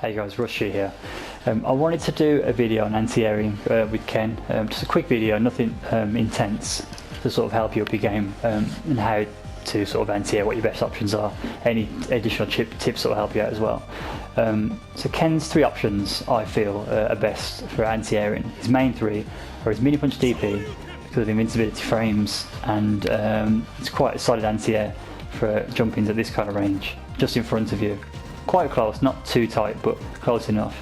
Hey guys, Rushy here. I wanted to do a video on anti-airing with Ken. Just a quick video, nothing intense, to sort of help you up your game and how to sort of anti-air, what your best options are, any additional tips that will help you out as well. So Ken's three options I feel are best for anti-airing. His main three are his mini punch DP because of invincibility frames, and it's quite a solid anti-air for jump-ins at this kind of range, just in front of you. Quite close, not too tight, but close enough.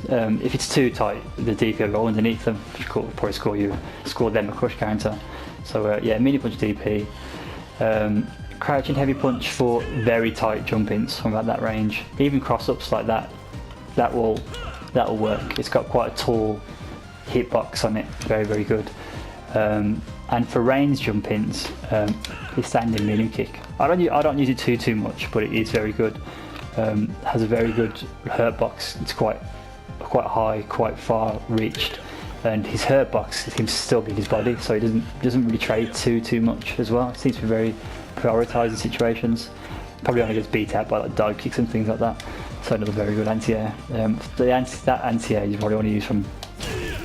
If it's too tight, the DP will go underneath them, which will probably score them a crush counter. So yeah, mini punch DP. Crouching heavy punch for very tight jump-ins from about that range. Even cross-ups like that, that'll work. It's got quite a tall hitbox on it, very good. And for range jump-ins, his standing mini kick. I don't use it too much, but it is very good. Has a very good hurt box. It's quite high, quite far reached, and his hurt box seems to still be in his body, so he doesn't really trade too much as well. It seems to be very prioritised in situations. Probably only gets beat out by like dive kicks and things like that. So another very good anti-air. That anti-air you probably want to use from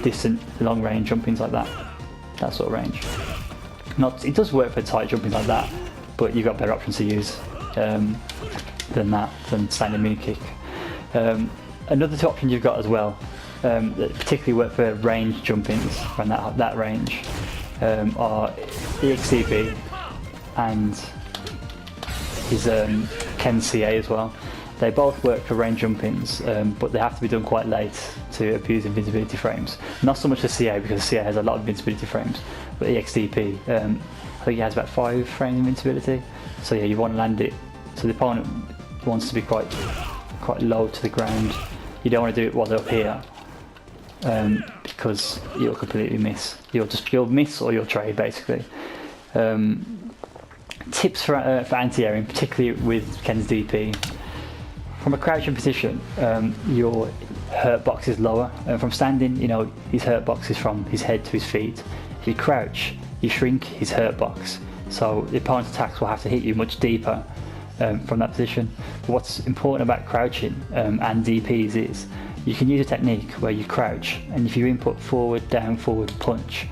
distant, long range jumpings like that sort of range. It does work for tight jumping like that, but you've got better options to use than standing mini kick. Another two options you've got as well that particularly work for range jump-ins around that range are EXCP and his Ken CA as well. They both work for range jump-ins, but they have to be done quite late to abuse invincibility frames. Not so much the CA, because the CA has a lot of invincibility frames, but EXCP, I think it has about 5 frames invincibility. So yeah, you want to land it so the opponent wants to be quite low to the ground. You don't want to do it while they're up here, because you'll completely miss. You'll miss or you'll trade basically. Tips for anti-airing, particularly with Ken's DP. From a crouching position, your hurt box is lower. From standing, his hurt box is from his head to his feet. If you crouch, you shrink his hurt box, so the opponent's attacks will have to hit you much deeper from that position. But what's important about crouching and DPs is you can use a technique where you crouch, and if you input forward, down, forward, punch,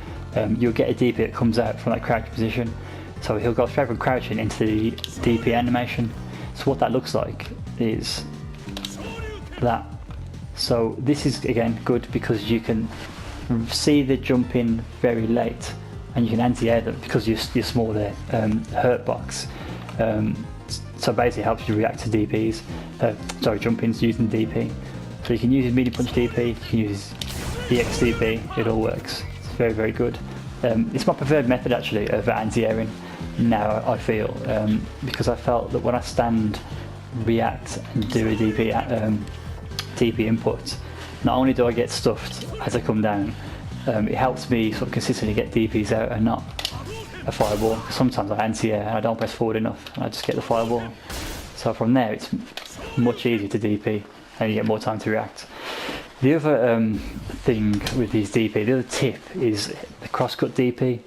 you'll get a DP that comes out from that crouching position. So he'll go straight from crouching into the DP animation. So what that looks like is that. So this is again good because you can see the jump in very late, and you can anti-air them because you're smaller hurt box. So basically it helps you react to DPs, jump-ins using DP. So you can use his mini punch DP, you can use EXDP, it all works. It's very good. It's my preferred method actually of anti-airing now, I feel, because I felt that when I stand, react and do a DP input, not only do I get stuffed as I come down, it helps me sort of consistently get DPs out and not a fireball. Sometimes I anti-air and I don't press forward enough and I just get the fireball. So from there it's much easier to DP and you get more time to react. The other thing with these DP, the other tip is the crosscut DP.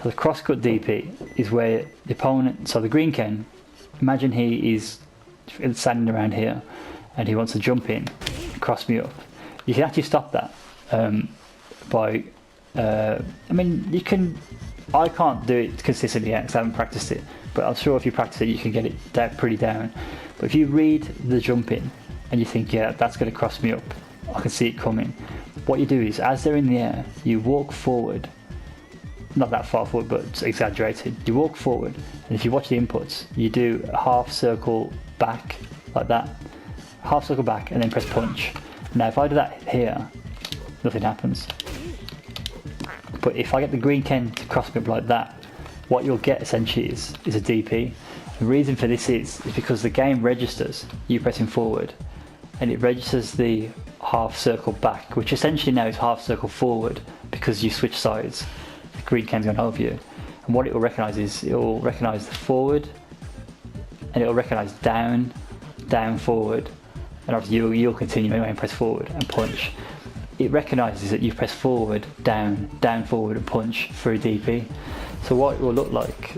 So the crosscut DP is where the opponent, so the green Ken, imagine he is standing around here and he wants to jump in and cross me up. You can actually stop that by, I can't do it consistently yet because I haven't practiced it, but I'm sure if you practice it you can get it pretty down. But if you read the jump in and you think, yeah, that's going to cross me up, I can see it coming, what you do is, as they're in the air, you walk forward, not that far forward but it's exaggerated, you walk forward, and if you watch the inputs, you do a half circle back like that, half circle back and then press punch. Now if I do that here, nothing happens. But if I get the green Ken to cross me up like that, what you'll get essentially is a DP. The reason for this is because the game registers you pressing forward, and it registers the half circle back, which essentially now is half circle forward because you switch sides. The green Ken's going over you, and what it will recognise is it will recognise the forward, and it will recognise down, forward, and obviously you'll continue anyway and press forward and punch. It recognises that you press forward, down, forward and punch through DP. So what it will look like,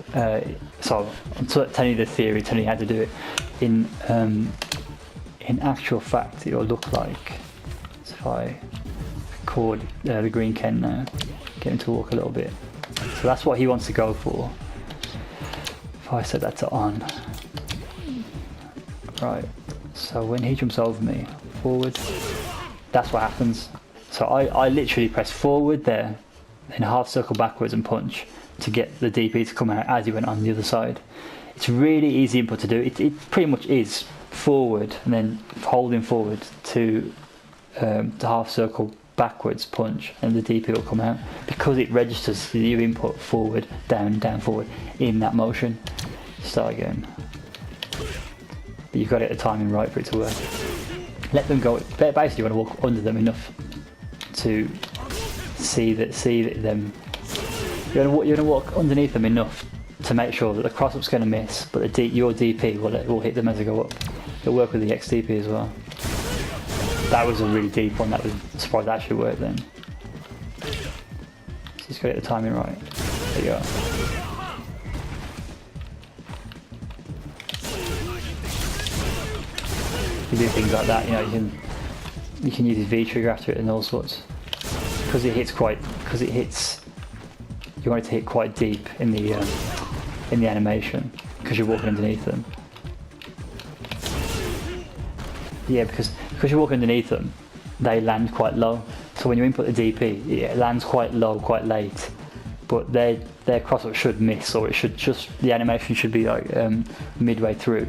so I'm telling you the theory, telling you how to do it. In in actual fact it will look like, so if I record the green Ken now, get him to walk a little bit, so that's what he wants to go for. If I set that to on, right, so when he jumps over me, forward, that's what happens. So I literally press forward there, then half circle backwards and punch to get the DP to come out as he went on the other side. It's really easy input to do. It pretty much is forward and then holding forward to half circle backwards punch, and the DP will come out because it registers your input forward, down, down, forward in that motion. Start again. But you've got to get the timing right for it to work. Let them go. Basically, you want to walk under them enough to see that them. You're going to walk underneath them enough to make sure that the cross up's going to miss, but your DP will hit them as they go up. It'll work with the XDP as well. That was a really deep one. That was surprised that actually worked then. So just got to get the timing right. There you go. You do things like that, you know. You can use his V trigger after it and all sorts. Because it hits. You want it to hit quite deep in the animation because you're walking underneath them. Yeah, because you're walking underneath them, they land quite low. So when you input the DP, it lands quite low, quite late. But their cross-up should miss, or it should the animation should be like midway through,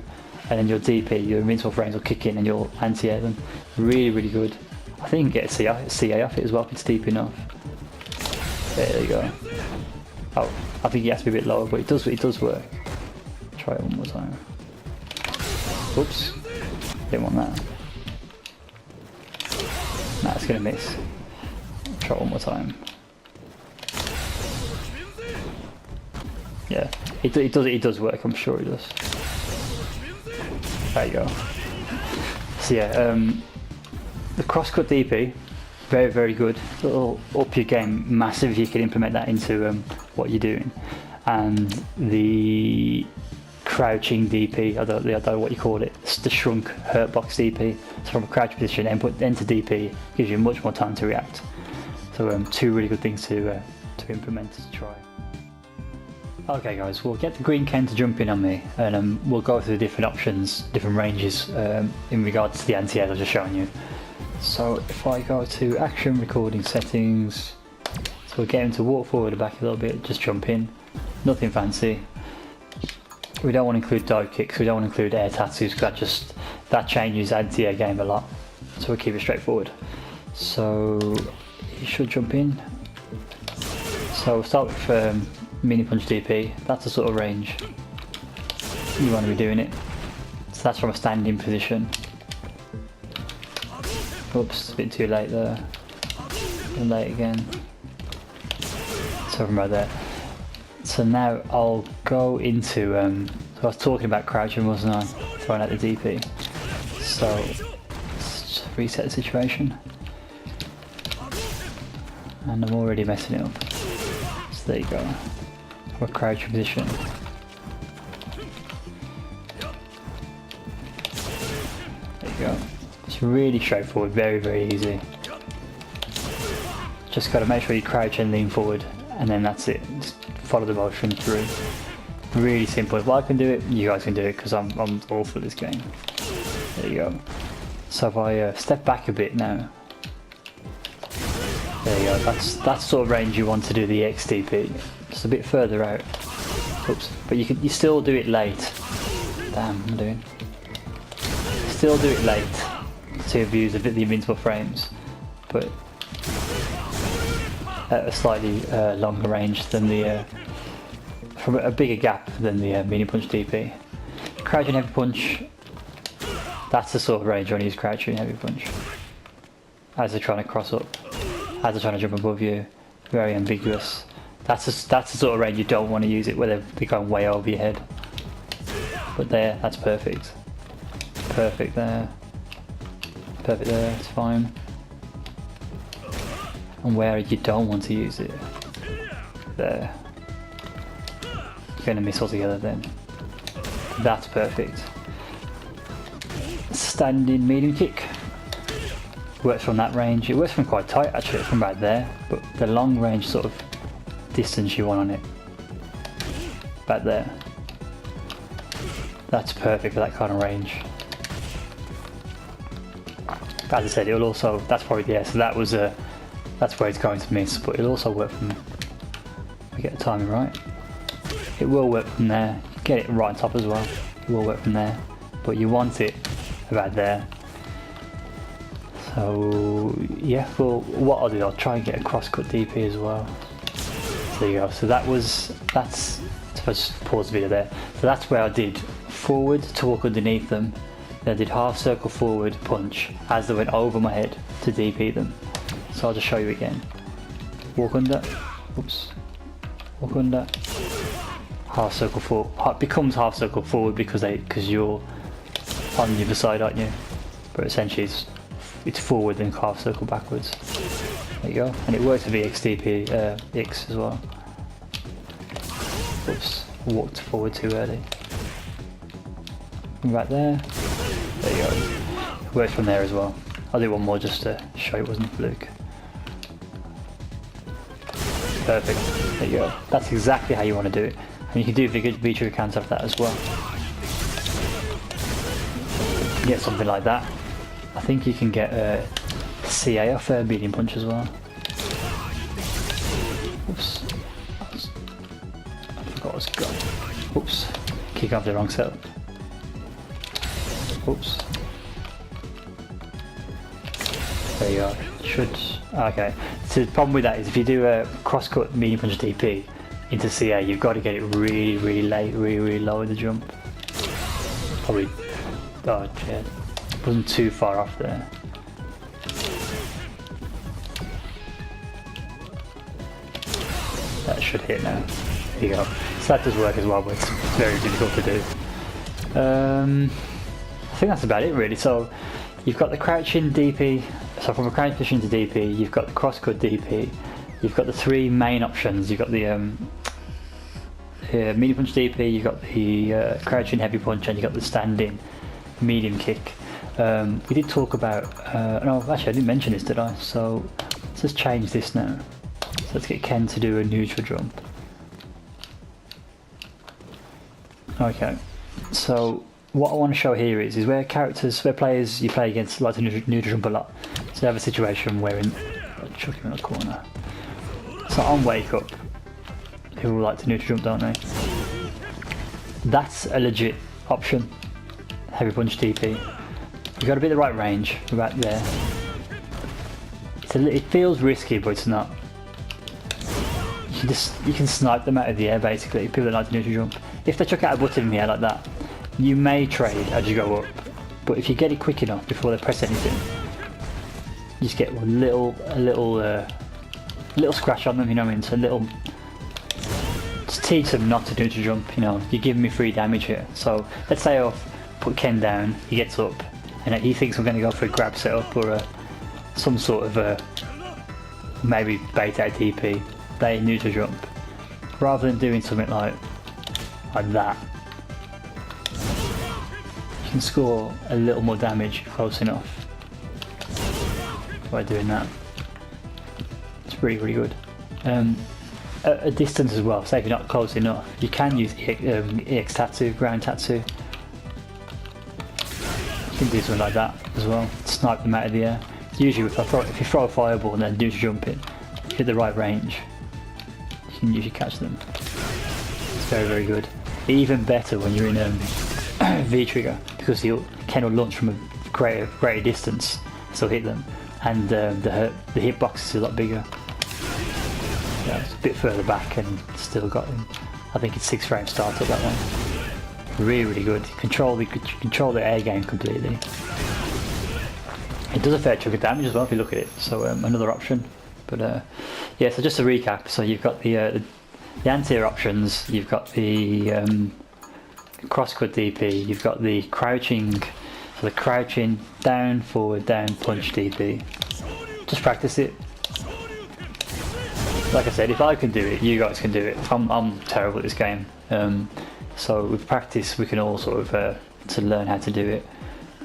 and then your DP, your invincible frames will kick in and you'll anti-air them. Really, really good. I think you can get a CA off it as well if it's deep enough. There you go. Oh, I think it has to be a bit lower, but it does work. Try it one more time. Oops, didn't want that. Nah, it's gonna miss. Try it one more time. Yeah, it does work. I'm sure it does. There you go. So yeah, the crosscut DP, very, very good. It'll up your game massive if you can implement that into what you're doing. And the crouching DP, I don't know what you call it, it's the shrunk hurt box DP. So from a crouch position, input into DP gives you much more time to react. So two really good things to implement, to try. Okay guys, we'll get the green Ken to jump in on me, and we'll go through the different options, different ranges in regards to the anti-air I was just showing you. So if I go to action recording settings, so we'll get him to walk forward and back a little bit, just jump in, nothing fancy. We don't want to include dive kicks, we don't want to include air tattoos because that changes anti-air game a lot. So we'll keep it straightforward. So he should jump in. So we'll start with mini punch DP, that's the sort of range you want to be doing it. So that's from a standing position. Oops, a bit too late there. And late again. So from right there. So now I'll go into, so I was talking about crouching, wasn't I? Throwing out the DP. So let's just reset the situation. And I'm already messing it up. So there you go. We're crouching position. There you go. It's really straightforward, very, very easy. Just got to make sure you crouch and lean forward, and then that's it. Just follow the motion through. Really simple. If I can do it, you guys can do it because I'm awful at this game. There you go. So if I step back a bit now, there you go. That's the sort of range you want to do the XDP. Just a bit further out. Oops. But you still do it late. Damn, I'm doing. Still do it late to views of the invincible frames, but at a slightly longer range than the from a bigger gap than the mini punch DP. Crouching heavy punch. That's the sort of range you want to use crouching heavy punch. As they're trying to cross up, as they're trying to jump above you, very ambiguous. That's the sort of range you don't want to use it where they're going way over your head. But there, that's perfect. Perfect there. Perfect there, it's fine. And where you don't want to use it, there. You're going to miss altogether then. That's perfect. standing medium kick. Works from that range. It works from quite tight actually, from right there, but the long range sort of distance you want on it, back there, that's perfect for that kind of range. As I said, it'll also, that's probably, yeah, so that was that's where it's going to miss, but it'll also work from, we get the timing right, it will work from there, get it right on top as well, it will work from there, but you want it about there. So yeah, well, what I'll do, I'll try and get a crosscut DP as well. So there you go, so that's, let's pause the video there. So that's where I did forward to walk underneath them, then I did half circle forward punch as they went over my head to DP them. So I'll just show you again. Walk under, oops, walk under, half circle forward, becomes half circle forward because you're on the other side, aren't you? But essentially it's forward and half circle backwards. There you go, and it works with EXDP, X as well. Oops, walked forward too early. Right there, there you go. It works from there as well. I'll do one more just to show it wasn't a fluke. Perfect, there you go. That's exactly how you want to do it. And you can do V-trigger counts of that as well. Get something like that. I think you can get a CA off a medium punch as well. Oops. I forgot what it's got. Oops. Kick off the wrong setup. Oops. There you go. Should. Okay. So the problem with that is if you do a crosscut medium punch DP into CA, you've got to get it really, really late, really, really low in the jump. Probably. Oh, yeah. Wasn't too far off there. That should hit now. There you go. So that does work as well, but it's very difficult to do. I think that's about it really. So you've got the crouching DP, so from a crouch position to DP, you've got the crosscut DP, you've got the three main options, you've got the medium punch DP, you've got the crouching heavy punch, and you've got the standing medium kick. We did talk about, no actually I didn't mention this, did I? So let's just change this now. So let's get Ken to do a neutral jump. Okay, so what I want to show here is where players you play against like to neutral jump a lot. So you have a situation where I'll chuck him in the corner. So on wake up, people like to neutral jump, don't they? That's a legit option. Heavy punch DP. You've got to be the right range, about there. It feels risky, but it's not. You can snipe them out of the air basically, people that like to neutral jump. If they chuck out a button in the air like that, you may trade as you go up, but if you get it quick enough before they press anything, you just get a little scratch on them, you know what I mean? So a little, just teach them not to neutral jump, you know, you're giving me free damage here. So let's say I've put Ken down, he gets up, and he thinks I'm going to go for a grab setup or some sort of maybe bait out DP, they neutral jump. Rather than doing something like that, you can score a little more damage close enough by doing that. It's really, really good. At a distance as well, say if you're not close enough, you can use EX Tatsu, ground Tatsu. You can do something like that as well, snipe them out of the air. Usually if you throw a fireball and then do jump it, hit the right range, you can usually catch them. It's very, very good. Even better when you're in V-trigger, because Ken will launch from a greater distance, so hit them, and the hitbox is a lot bigger. Yeah, it's a bit further back and still got him. I think it's 6 frame startup, that one. Really, really good. You control the air game completely. It does a fair chunk of damage as well if you look at it, so another option. But yeah, so just to recap, so you've got the anti-air options, you've got the crosscut DP, you've got the crouching, so the crouching down, forward, down, punch DP. Just practice it. Like I said, if I can do it, you guys can do it. I'm terrible at this game, so with practice we can all sort of to learn how to do it.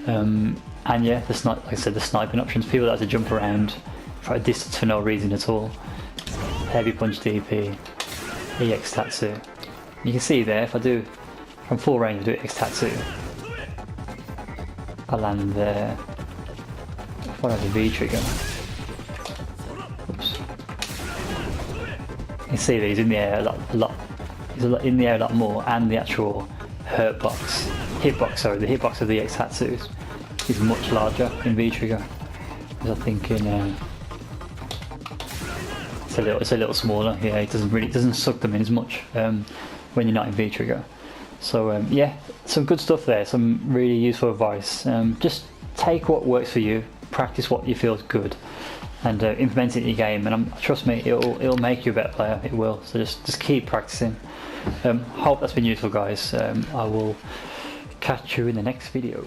And yeah, like I said, the sniping options. People that have to jump around for a distance for no reason at all. Heavy punch DP, EX Tatsu. You can see there, if I do from full range, I do EX Tatsu. I land there. If I have a V trigger. Oops. You can see that he's in the air a lot. He's in the air a lot more, and the actual hitbox of the EX Tatsu is much larger in V trigger. Because I think in it's a little smaller. Yeah, it doesn't suck them in as much when you're not in V trigger. So yeah, some good stuff there. Some really useful advice. Just take what works for you, practice what you feel is good, and implement it in your game. And trust me, it'll make you a better player. It will. So just keep practicing. Hope that's been useful, guys. I will catch you in the next video.